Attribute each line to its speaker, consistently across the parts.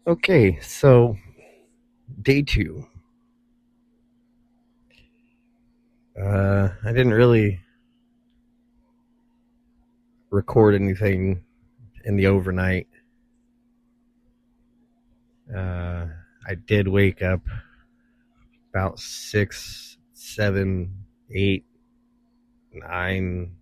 Speaker 1: Okay, so day two. I didn't really record anything in the overnight. Uh, I did wake up about 6, 7, 8, 9,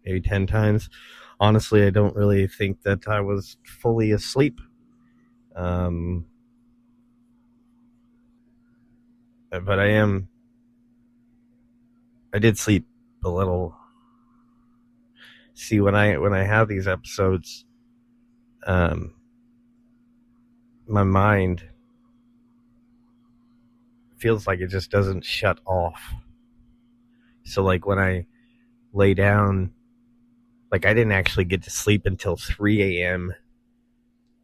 Speaker 1: maybe 10 times. Honestly, I don't really think that I was fully asleep. Um, but I did sleep a little. See, when I have these episodes, um, my mind feels like it just doesn't shut off. So like when I lay down, like I didn't actually get to sleep until 3 a.m.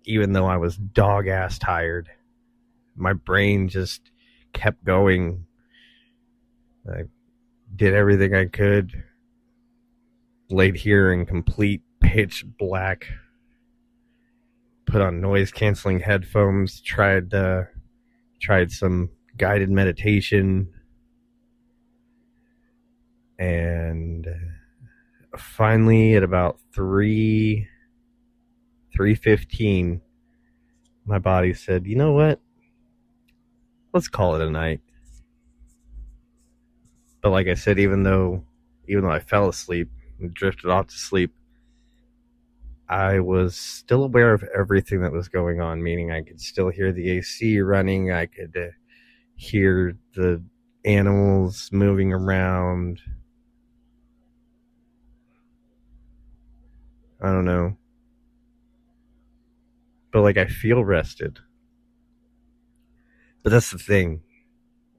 Speaker 1: even though I was dog ass tired. My brain just kept going. I did everything I could. Laid here in complete pitch black. Put on noise canceling headphones. Tried some guided meditation, and finally at about 3:15, my body said, "You know what? Let's call it a night." But like I said, even though I fell asleep and drifted off to sleep, I was still aware of everything that was going on, meaning I could still hear the AC running, I could hear the animals moving around. I don't know. But like I feel rested. But that's the thing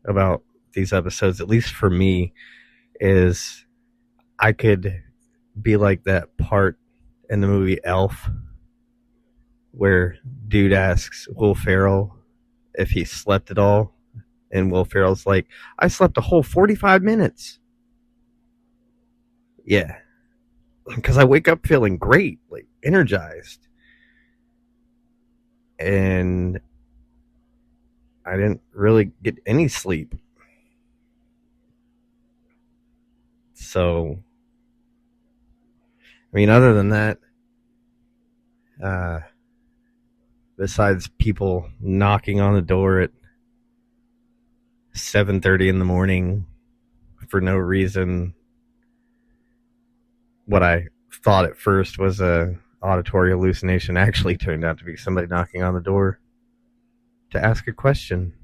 Speaker 1: about these episodes, at least for me, is I could be like that part in the movie Elf where dude asks Will Ferrell if he slept at all, and Will Ferrell's like, "I slept a whole 45 minutes." Yeah, because I wake up feeling great, like energized, and I didn't really get any sleep. So, I mean, other than that, uh, besides people knocking on the door at 7:30 in the morning for no reason, what I thought at first was a auditory hallucination actually turned out to be somebody knocking on the door to ask a question.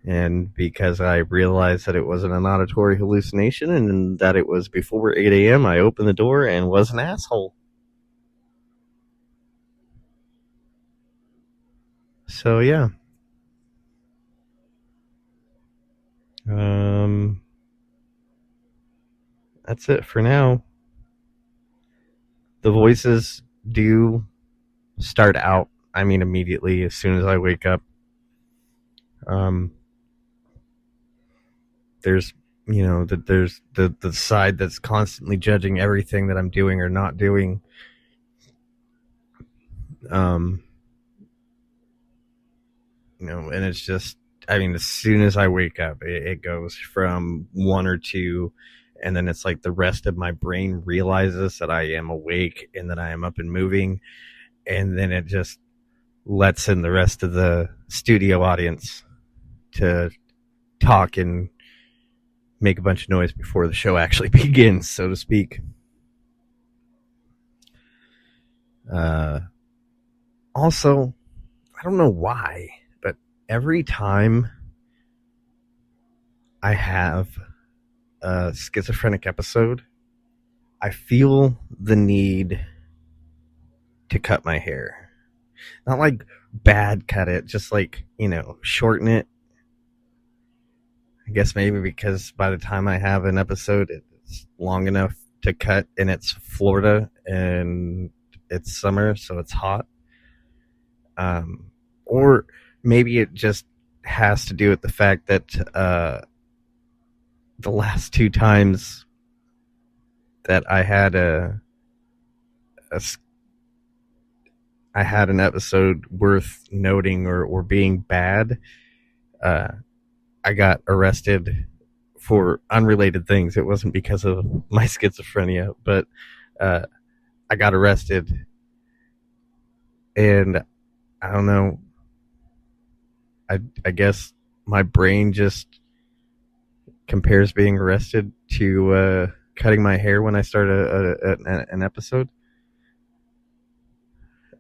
Speaker 1: And because I realized that it wasn't an auditory hallucination and that it was before 8 a.m., I opened the door and was an asshole. So, yeah. Um, that's it for now. The voices do start out, I mean, immediately as soon as I wake up. Um, there's there's the side that's constantly judging everything that I'm doing or not doing. um and it's just, I mean, as soon as I wake up, it goes from one or two, and then it's like the rest of my brain realizes that I am awake and that I am up and moving, and then it just lets in the rest of the studio audience to talk and make a bunch of noise before the show actually begins, so to speak. uh Also, I don't know why, but every time I have a schizophrenic episode, I feel the need to cut my hair. Not like bad cut it, just like, shorten it. I guess maybe because by the time I have an episode, it's long enough to cut, and it's Florida and it's summer, so it's hot. Or maybe it just has to do with the fact that the last two times that I had a I had an episode worth noting or being bad, I got arrested for unrelated things. It wasn't because of my schizophrenia, but I got arrested, and I don't know. I guess my brain just compares being arrested to cutting my hair when I start an episode.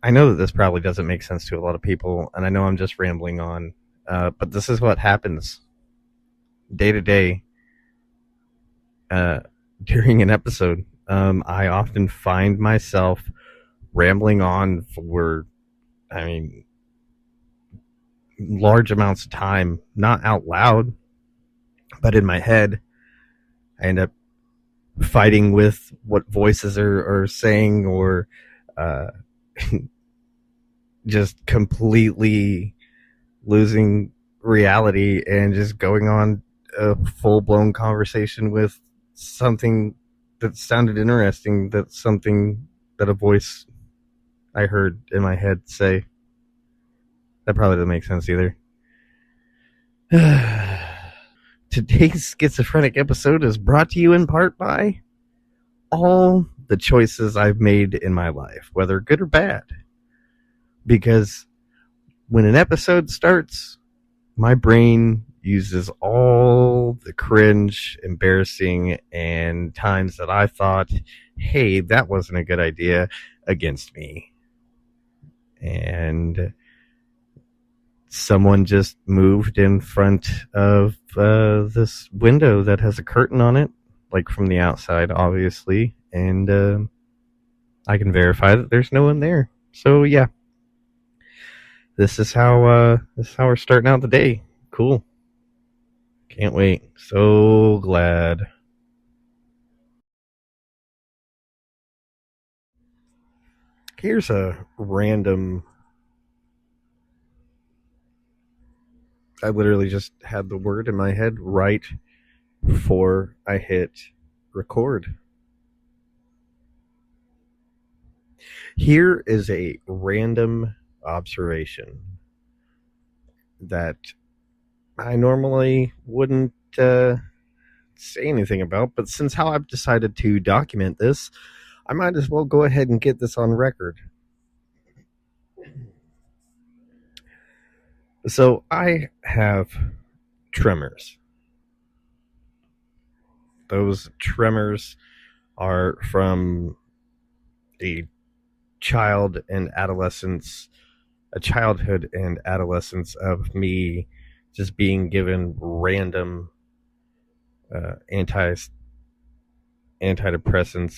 Speaker 1: I know that this probably doesn't make sense to a lot of people, and I know I'm just rambling on, but this is what happens day to day during an episode. I often find myself rambling on for, large amounts of time, not out loud, but in my head. I end up fighting with what voices are saying, or just completely losing reality and just going on a full-blown conversation with something that sounded interesting, that's something that a voice I heard in my head say. That probably doesn't make sense either. Today's schizophrenic episode is brought to you in part by all the choices I've made in my life, whether good or bad. Because when an episode starts, my brain uses all the cringe, embarrassing, and times that I thought, hey, that wasn't a good idea, against me. And someone just moved in front of this window that has a curtain on it, like from the outside, obviously, and I can verify that there's no one there. So yeah, this is how we're starting out the day. Cool. Can't wait. So glad. Here's a random. I literally just had the word in my head right before I hit record. Here is a random observation that I normally wouldn't say anything about, but since how I've decided to document this, I might as well go ahead and get this on record. So I have tremors. Those tremors are from a childhood and adolescence of me just being given random antidepressants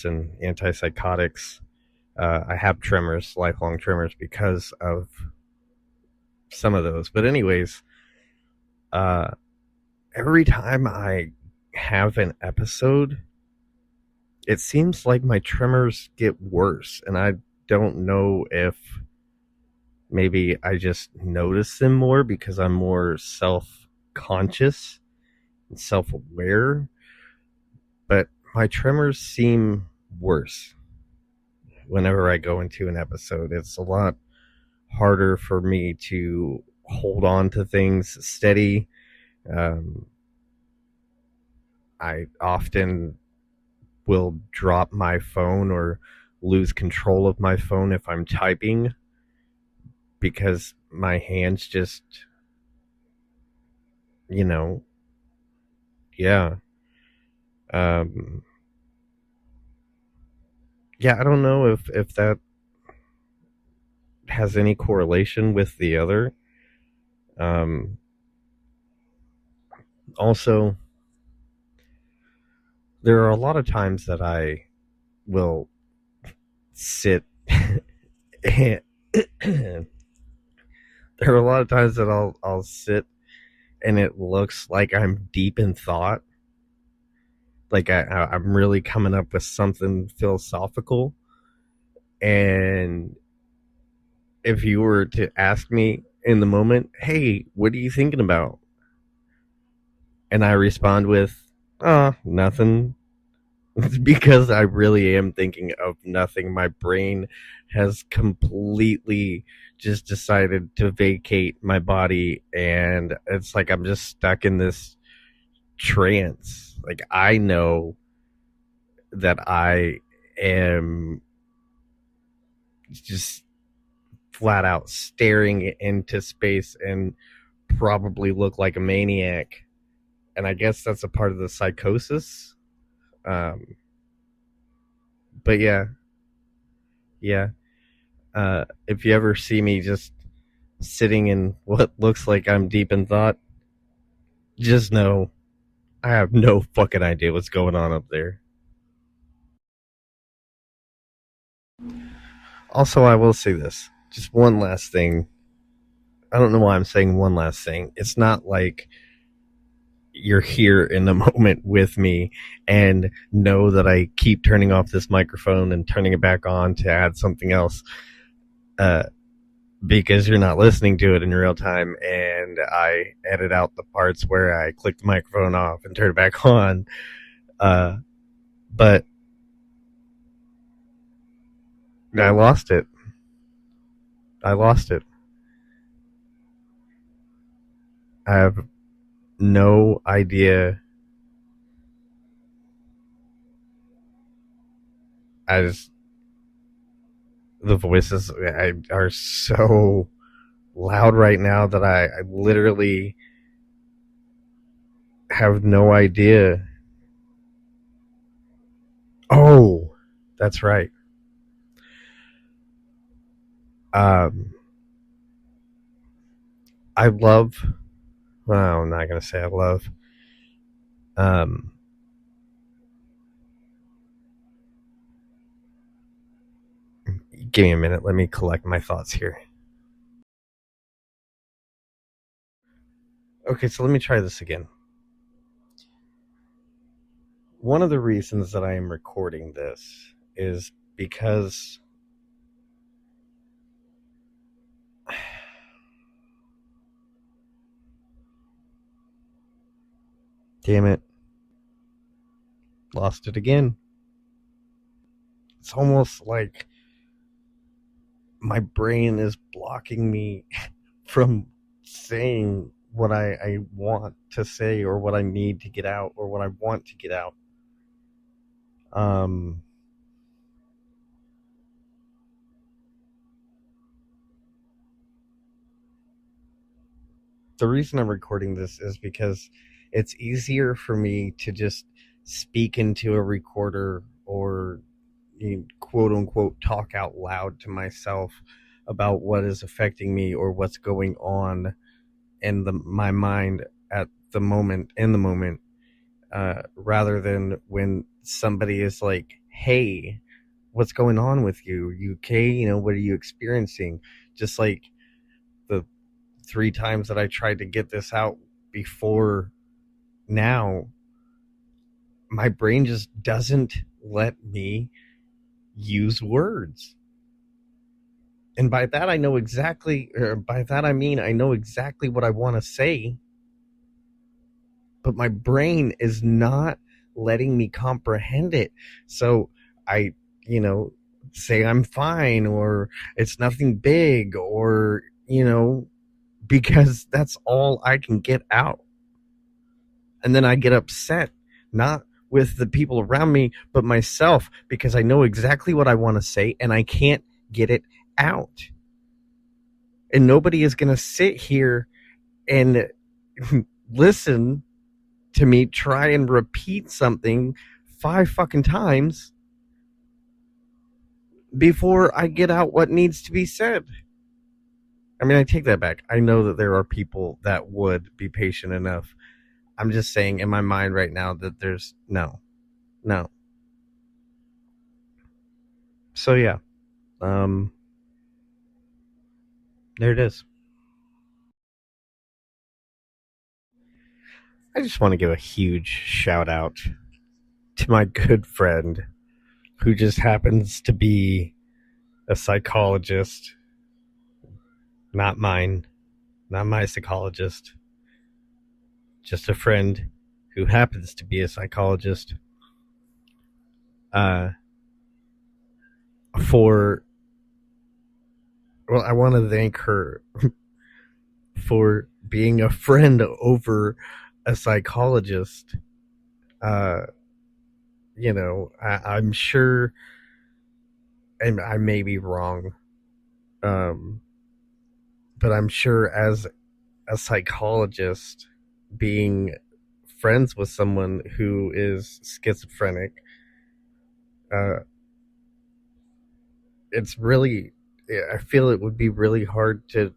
Speaker 1: and antipsychotics. I have tremors, lifelong tremors, because of some of those. But anyways, every time I have an episode, it seems like my tremors get worse, and I don't know if maybe I just notice them more because I'm more self-conscious and self-aware, but my tremors seem worse whenever I go into an episode. It's a lot harder for me to hold on to things steady. I often will drop my phone or lose control of my phone if I'm typing, because my hands just, yeah. Yeah, I don't know if that has any correlation with the other. Also, there are a lot of times that I will sit and there are a lot of times that I'll sit and it looks like I'm deep in thought, like I'm really coming up with something philosophical. And if you were to ask me in the moment, hey, what are you thinking about? And I respond with, nothing. It's because I really am thinking of nothing. My brain has completely just decided to vacate my body, and it's like I'm just stuck in this trance. Like, I know that I am just flat out staring into space and probably look like a maniac. And I guess that's a part of the psychosis. Um, but yeah, yeah. If you ever see me just sitting in what looks like I'm deep in thought, just know I have no fucking idea what's going on up there. Also, I will say this. Just one last thing. I don't know why I'm saying one last thing. It's not like you're here in the moment with me and know that I keep turning off this microphone and turning it back on to add something else. Uh, because you're not listening to it in real time, and I edit out the parts where I click the microphone off and turn it back on. But I lost it. I lost it. I have no idea. I just, the voices are so loud right now that I literally have no idea. Oh, that's right. Um, I love. Well, I'm not gonna say I love. Um, Give me a minute. Let me collect my thoughts here. Okay, so let me try this again. One of the reasons that I am recording this is because damn it, lost it again. It's almost like my brain is blocking me from saying what I want to say, or what I need to get out, or what I want to get out. Um, the reason I'm recording this is because it's easier for me to just speak into a recorder, or quote unquote talk out loud to myself about what is affecting me or what's going on in my mind at the moment, rather than when somebody is like, hey, what's going on with you? You okay? What are you experiencing? Just like the 3 times that I tried to get this out before now, my brain just doesn't let me use words. And by that I know exactly, or by that I mean I know exactly what I want to say, but my brain is not letting me comprehend it. So I, say I'm fine, or it's nothing big, or, because that's all I can get out. And then I get upset, not with the people around me, but myself, because I know exactly what I want to say and I can't get it out. And nobody is going to sit here and listen to me try and repeat something 5 fucking times before I get out what needs to be said. I mean, I take that back. I know that there are people that would be patient enough. I'm just saying in my mind right now that there's no. So yeah, um, there it is. I just want to give a huge shout out to my good friend who just happens to be a psychologist, not mine, not my psychologist, just a friend who happens to be a psychologist. uh, for well, I want to thank her for being a friend over a psychologist. Uh, I'm sure, and I may be wrong, um, but I'm sure as a psychologist, being friends with someone who is schizophrenic, uh, it's really, I feel it would be really hard to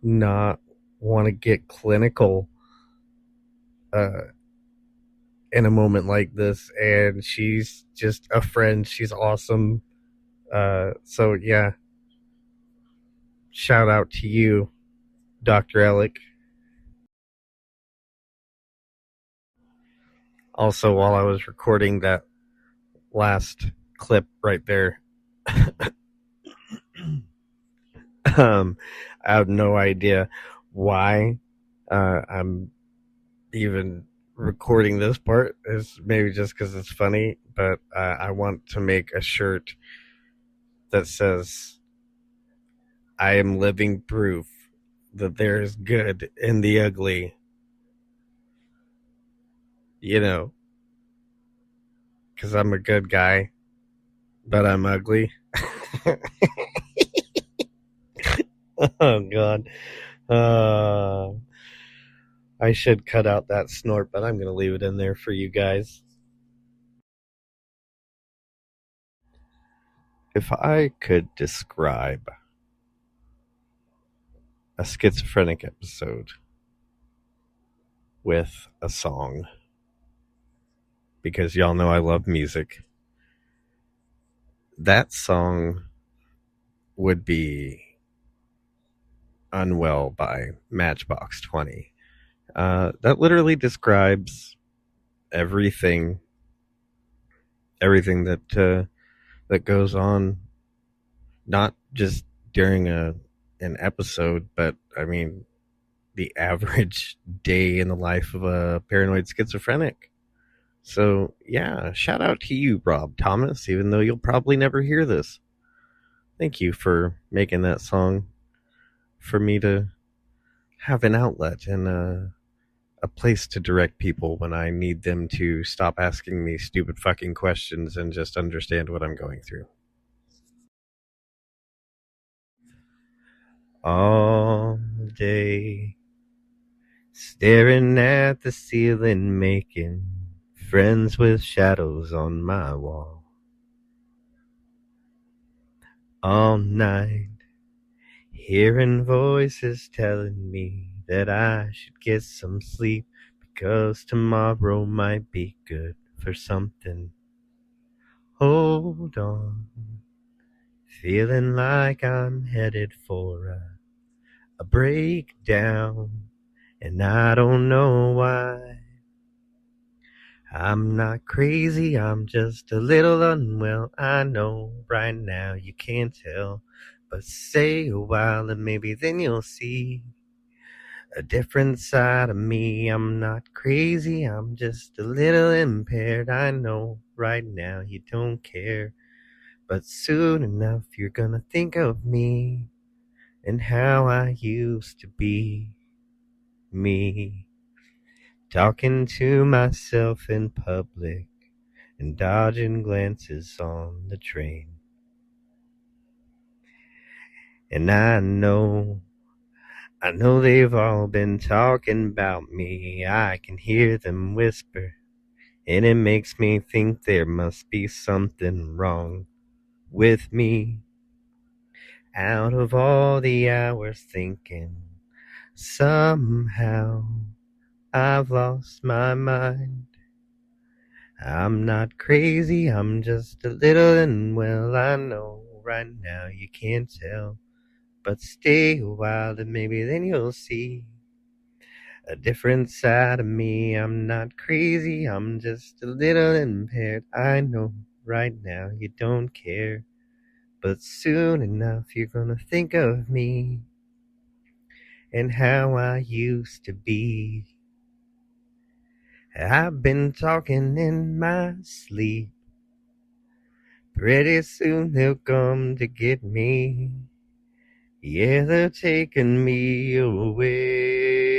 Speaker 1: not want to get clinical uh, in a moment like this. And she's just a friend. She's awesome. So, yeah, shout out to you, Dr. Alec. Also, while I was recording that last clip right there, I have no idea why I'm even recording this part. Is maybe just because it's funny, but I want to make a shirt that says, "I am living proof that there is good in the ugly." You know, because I'm a good guy, but I'm ugly. Oh God. Uh, I should cut out that snort, but I'm going to leave it in there for you guys. If I could describe a schizophrenic episode with a song, because y'all know I love music, that song would be Unwell by Matchbox 20. That literally describes everything, everything that goes on, not just during an episode, but I mean the average day in the life of a paranoid schizophrenic. So yeah, shout out to you, Rob Thomas, even though you'll probably never hear this. Thank you for making that song for me to have an outlet and a place to direct people when I need them to stop asking me stupid fucking questions and just understand what I'm going through. All day, staring at the ceiling, making friends with shadows on my wall. All night, hearing voices telling me that I should get some sleep because tomorrow might be good for something. Hold on, feeling like I'm headed for a breakdown, and I don't know why. I'm not crazy, I'm just a little unwell. I know right now you can't tell, but stay a while and maybe then you'll see a different side of me. I'm not crazy, I'm just a little impaired. I know right now you don't care, but soon enough you're gonna think of me and how I used to be me. Talking to myself in public and dodging glances on the train. And I know they've all been talking about me. I can hear them whisper, and it makes me think there must be something wrong with me. Out of all the hours thinking, somehow I've lost my mind. I'm not crazy, I'm just a little unwell. I know right now you can't tell, but stay a while and maybe then you'll see a different side of me. I'm not crazy, I'm just a little impaired. I know right now you don't care, but soon enough you're gonna think of me and how I used to be. I've been talking in my sleep, Pretty soon they'll come to get me. Yeah, they're taking me away.